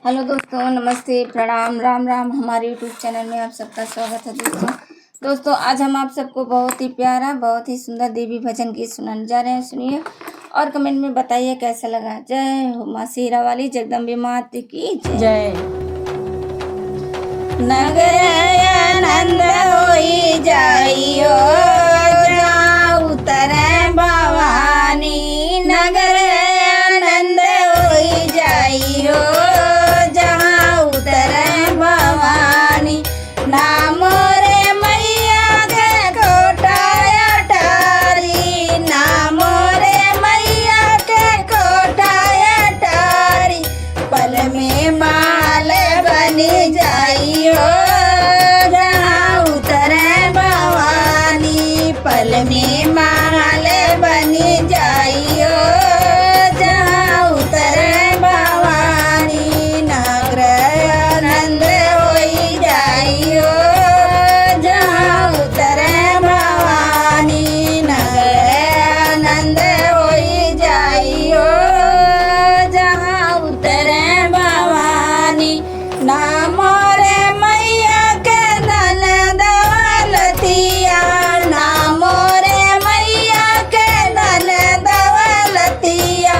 Hello दोस्तों, नमस्ते, प्रणाम, राम राम। हमारे यूट्यूब चैनल में आप सबका स्वागत है दोस्तों। आज हम आप सबको बहुत ही प्यारा, बहुत ही सुंदर देवी भजन गीत सुनाने जा रहे हैं। सुनिए और कमेंट में बताइए कैसा लगा। जय हो माँ शेरा वाली जगदम्बे मात की जय। नगर आनंद होई जाइयो जहाँ उतरे भवानी। नगर आनंद होई जाइयो जहाँ उतरे भवानी। नाम रे मैया के कोठाया टारी। नाम रे मैया के कोठाया टारी। पल में माल बनी जाइयो जहाँ उतरे भवानी। पल में माल बनी जाइयो जहाँ उतरे भवानी। नगर आनंद होई जाइयो जहाँ उतरे भवानी। नगर आनंद होई जाइयो जहाँ उतरे भवानी। नाम रे मैया के धन दौलतिया। नाम रे मैया के धन दौलतिया।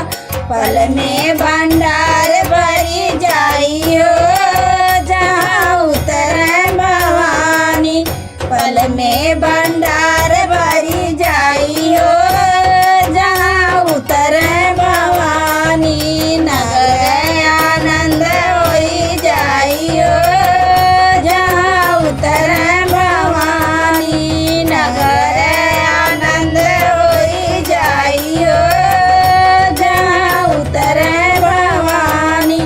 पल में भंडार भरी जाइयो जहाँ उतरे भवानी। पल में भंडार भरी जाइयो जहाँ उतरे भवानी। नगर आनंद होई जाइयो जहाँ उतरे भवानी। नगर आनंद होई जाइयो जहाँ उतरे भवानी।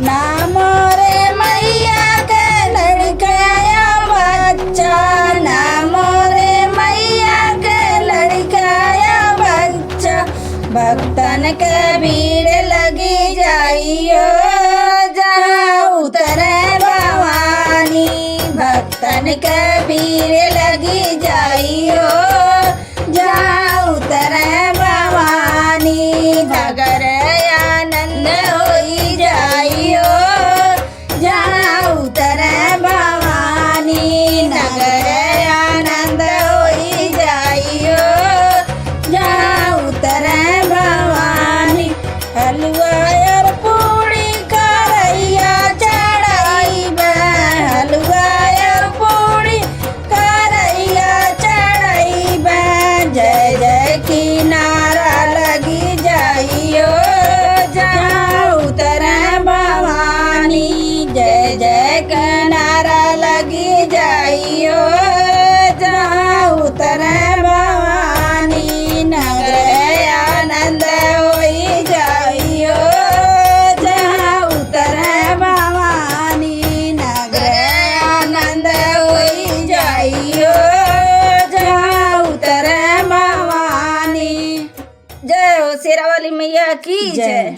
नाम रे मैया के लड़काया बच्चा। नाम रे मैया के लड़काया बच्चा। भक्तन के भीड़ लगी जाइयो जहाँ उतरे भवानी। भक्तन के भीड़ लगी जाइयो जहाँ उतरे भवानी। नगर आनंद होई जाइयो जहाँ उतरे भवानी। नगर आनंद होई जाइयो जहाँ उतरे भवानी। हलवा और पूड़ी करैया चढ़ाई बे। हलवा और पूड़ी करैया चढ़ाई बे। जय जय की नारा लगी जाइयो जहाँ उतरे भवानी। जय जय का नारा लगी जाइयो जहाँ उतरे भवानी। नगर आनंद होई जाइयो जहाँ उतरे भवानी। नगर आनंद होई जाइयो जहाँ उतरे भवानी। जय हो शेरा वाली मैया की जय।